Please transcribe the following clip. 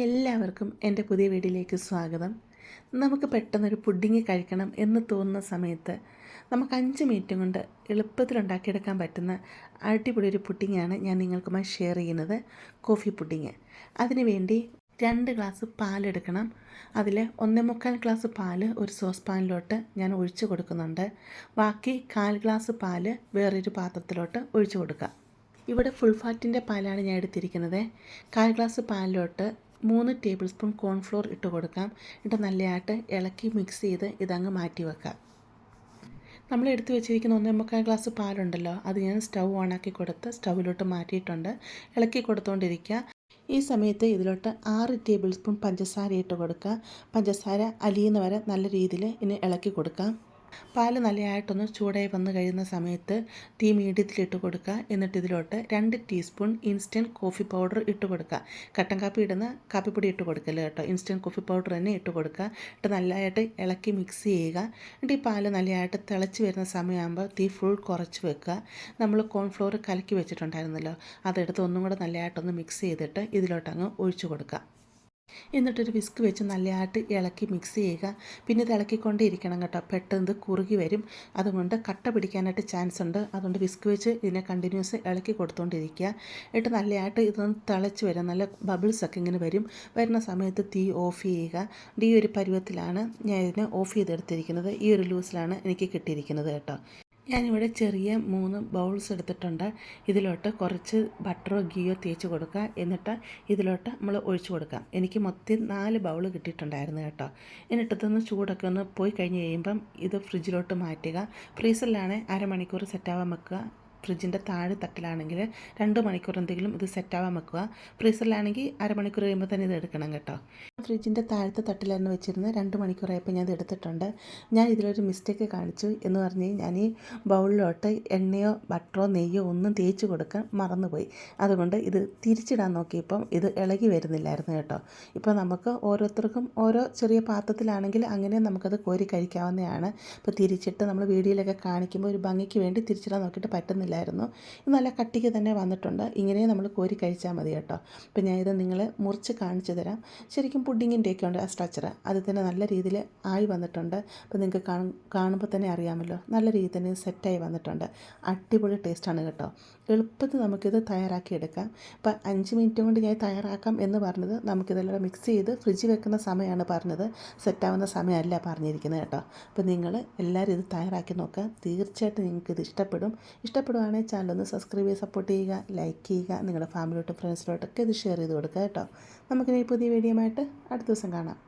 എല്ലാവർക്കും എൻ്റെ പുതിയ വീഡിയോയിലേക്ക് സ്വാഗതം. നമുക്ക് പെട്ടെന്നൊരു പുഡിങ് കഴിക്കണം എന്ന് തോന്നുന്ന സമയത്ത് നമുക്ക് 5 മിനിറ്റ് കൊണ്ട് എളുപ്പത്തിൽ ഉണ്ടാക്കിയെടുക്കാൻ പറ്റുന്ന അടിപൊളി ഒരു പുഡിങ്ങാണ് ഞാൻ നിങ്ങൾക്കുമായി ഷെയർ ചെയ്യുന്നത്, കോഫി പുഡിങ്. അതിനുവേണ്ടി 2 ഗ്ലാസ് പാലെടുക്കണം. അതിൽ 1/4 ഗ്ലാസ് പാല് ഒരു സോസ് പാനിലോട്ട് ഞാൻ ഒഴിച്ച് കൊടുക്കുന്നുണ്ട്. ബാക്കി 1/4 ഗ്ലാസ് പാല് വേറൊരു പാത്രത്തിലോട്ട് ഒഴിച്ച് കൊടുക്കുക. ഇവിടെ ഫുൾ ഫാറ്റിൻ്റെ പാലാണ് ഞാൻ എടുത്തിരിക്കുന്നത്. 1/4 ഗ്ലാസ് പാലിലോട്ട് 3 ടേബിൾ സ്പൂൺ കോൺഫ്ലോർ ഇട്ട് കൊടുക്കാം. എന്നിട്ട് നല്ലതായിട്ട് ഇളക്കി മിക്സ് ചെയ്ത് ഇതങ്ങ് മാറ്റി വെക്കാം. നമ്മൾ എടുത്തു വെച്ചിരിക്കുന്ന 1/4 ഗ്ലാസ് പാലുണ്ടല്ലോ, അത് ഞാൻ സ്റ്റൗ ഓണാക്കി കൊടുത്ത് സ്റ്റൗവിലോട്ട് മാറ്റിയിട്ടുണ്ട്. ഇളക്കി കൊടുത്തുകൊണ്ടിരിക്കുക. ഈ സമയത്ത് ഇതിലോട്ട് 6 ടേബിൾ സ്പൂൺ പഞ്ചസാര ഇട്ട് കൊടുക്കുക. പഞ്ചസാര അലിയുന്ന വരെ നല്ല രീതിയിൽ ഇനി ഇളക്കി കൊടുക്കാം. പാല് നല്ലതായിട്ടൊന്ന് ചൂടായി വന്നു കഴിയുന്ന സമയത്ത് തീ മീഡിയത്തിലിട്ട് കൊടുക്കുക. എന്നിട്ട് ഇതിലോട്ട് 2 ടീസ്പൂൺ ഇൻസ്റ്റൻറ്റ് കോഫി പൗഡർ ഇട്ട് കൊടുക്കുക. കട്ടൻ കാപ്പി ഇടുന്ന കാപ്പിപ്പൊടി ഇട്ട് കൊടുക്കല്ലേ കേട്ടോ, ഇൻസ്റ്റൻറ്റ് കോഫി പൗഡർ തന്നെ ഇട്ട് കൊടുക്കുക. എന്നിട്ട് നല്ലതായിട്ട് ഇളക്കി മിക്സ് ചെയ്യുക. എന്നിട്ട് ഈ പാല് നല്ലതായിട്ട് തിളച്ച് വരുന്ന സമയമാകുമ്പോൾ തീ ഫുൾ കുറച്ച് വെക്കുക. നമ്മൾ കോൺഫ്ലോർ കലക്കി വെച്ചിട്ടുണ്ടായിരുന്നല്ലോ, അതെടുത്ത് ഒന്നും കൂടെ നല്ലതായിട്ടൊന്ന് മിക്സ് ചെയ്തിട്ട് ഇതിലോട്ടങ്ങ് ഒഴിച്ചു കൊടുക്കുക. എന്നിട്ടൊരു വിസ്ക് വെച്ച് നല്ലതായിട്ട് ഇളക്കി മിക്സ് ചെയ്യുക. പിന്നെ ഇത് ഇളക്കിക്കൊണ്ടേ ഇരിക്കണം കേട്ടോ, പെട്ടെന്ന് ഇത് കുറുകി വരും. അതുകൊണ്ട് കട്ട പിടിക്കാനായിട്ട് ചാൻസ് ഉണ്ട്. അതുകൊണ്ട് വിസ്ക് വെച്ച് ഇതിനെ കണ്ടിന്യൂസ് ഇളക്കി കൊടുത്തുകൊണ്ടിരിക്കുക. എന്നിട്ട് നല്ലതായിട്ട് ഇതൊന്ന് തിളച്ച് വരും. നല്ല ബബിൾസൊക്കെ ഇങ്ങനെ വരുന്ന സമയത്ത് തീ ഓഫ് ചെയ്യുക. ഈ ഒരു പരുവത്തിലാണ് ഞാൻ ഇതിനെ ഓഫ് ചെയ്തെടുത്തിരിക്കുന്നത്. ഈ ഒരു ലൂസിലാണ് എനിക്ക് കിട്ടിയിരിക്കുന്നത് കേട്ടോ. ഞാനിവിടെ ചെറിയ 3 ബൗൾസ് എടുത്തിട്ടുണ്ട്. ഇതിലോട്ട് കുറച്ച് ബട്ടറോ ഗീയോ തേച്ച് കൊടുക്കുക. എന്നിട്ട് ഇതിലോട്ട് നമ്മൾ ഒഴിച്ചു കൊടുക്കാം. എനിക്ക് മൊത്തം 4 ബൗൾ കിട്ടിയിട്ടുണ്ടായിരുന്നു കേട്ടോ. എന്നിട്ടതൊന്ന് ചൂടൊക്കെ ഒന്ന് പോയി കഴിഞ്ഞ് കഴിയുമ്പം ഇത് ഫ്രിഡ്ജിലോട്ട് മാറ്റുക. ഫ്രീസറിലാണ് അരമണിക്കൂർ സെറ്റാവാൻ വെക്കുക. ഫ്രിഡ്ജിൻ്റെ താഴെ തട്ടിലാണെങ്കിൽ 2 മണിക്കൂർ എന്തെങ്കിലും ഇത് സെറ്റാവാൻ വെക്കുക. ഫ്രീസറിലാണെങ്കിൽ അരമണിക്കൂർ കഴിയുമ്പോൾ തന്നെ ഇത് എടുക്കണം കേട്ടോ. ഫ്രിഡ്ജിൻ്റെ താഴത്തെ തട്ടിലായിരുന്നു വെച്ചിരുന്നത്. 2 മണിക്കൂറായപ്പോൾ ഞാൻ ഇത് എടുത്തിട്ടുണ്ട്. ഞാൻ ഇതിലൊരു മിസ്റ്റേക്ക് കാണിച്ചു എന്ന് പറഞ്ഞ് ഞാൻ ഈ ബൗളിലോട്ട് എണ്ണയോ ബട്ടറോ നെയ്യോ ഒന്നും തേച്ച് കൊടുക്കാൻ മറന്നുപോയി. അതുകൊണ്ട് ഇത് തിരിച്ചിടാൻ നോക്കിയപ്പം ഇത് ഇളകി വരുന്നില്ലായിരുന്നു കേട്ടോ. ഇപ്പോൾ നമുക്ക് ഓരോരുത്തർക്കും ഓരോ ചെറിയ പാത്രത്തിലാണെങ്കിൽ അങ്ങനെ നമുക്കത് കോരി കഴിക്കാവുന്നതാണ്. ഇപ്പോൾ തിരിച്ചിട്ട് നമ്മൾ വീഡിയോയിലൊക്കെ കാണിക്കുമ്പോൾ ഒരു ഭംഗിക്ക് വേണ്ടി തിരിച്ചിടാൻ നോക്കിയിട്ട് പറ്റുന്നില്ല. ഇത് നല്ല കട്ടിക്ക് തന്നെ വന്നിട്ടുണ്ട്. ഇങ്ങനെ നമ്മൾ കോരി കഴിച്ചാൽ മതി കേട്ടോ. അപ്പോൾ ഞാനിത് നിങ്ങളെ മുറിച്ച് കാണിച്ചു തരാം. ശരിക്കും പുഡിങ്ങിൻ്റെയൊക്കെ ഉണ്ട് ആ സ്ട്രക്ചർ, അത് തന്നെ നല്ല രീതിയിൽ ആയി വന്നിട്ടുണ്ട്. അപ്പോൾ നിങ്ങൾക്ക് കാണുമ്പോൾ തന്നെ അറിയാമല്ലോ, നല്ല രീതിയിൽ തന്നെ സെറ്റായി വന്നിട്ടുണ്ട്. അടിപൊളി ടേസ്റ്റാണ് കേട്ടോ. എളുപ്പത്തിൽ നമുക്കിത് തയ്യാറാക്കിയെടുക്കാം. ഇപ്പോൾ 5 മിനിറ്റ് കൊണ്ട് ഞാൻ തയ്യാറാക്കാം എന്ന് പറഞ്ഞത് നമുക്കിതെല്ലാം മിക്സ് ചെയ്ത് ഫ്രിഡ്ജിൽ വെക്കുന്ന സമയമാണ് പറഞ്ഞത്, സെറ്റാവുന്ന സമയമല്ല പറഞ്ഞിരിക്കുന്നത് കേട്ടോ. അപ്പോൾ നിങ്ങൾ എല്ലാവരും ഇത് തയ്യാറാക്കി നോക്കുക. തീർച്ചയായിട്ടും നിങ്ങൾക്കിത് ഇഷ്ടപ്പെടുവാണെങ്കിൽ ചാനലൊന്ന് സബ്സ്ക്രൈബ് ചെയ്ത് സപ്പോർട്ട് ചെയ്യുക, ലൈക്ക് ചെയ്യുക. നിങ്ങളുടെ ഫാമിലിയോട്ടും ഫ്രണ്ട്സിലോട്ടൊക്കെ ഇത് ഷെയർ ചെയ്ത് കൊടുക്കുക കേട്ടോ. നമുക്കിനി പുതിയ വീഡിയോ ആയിട്ട് അടുത്ത ദിവസം കാണാം.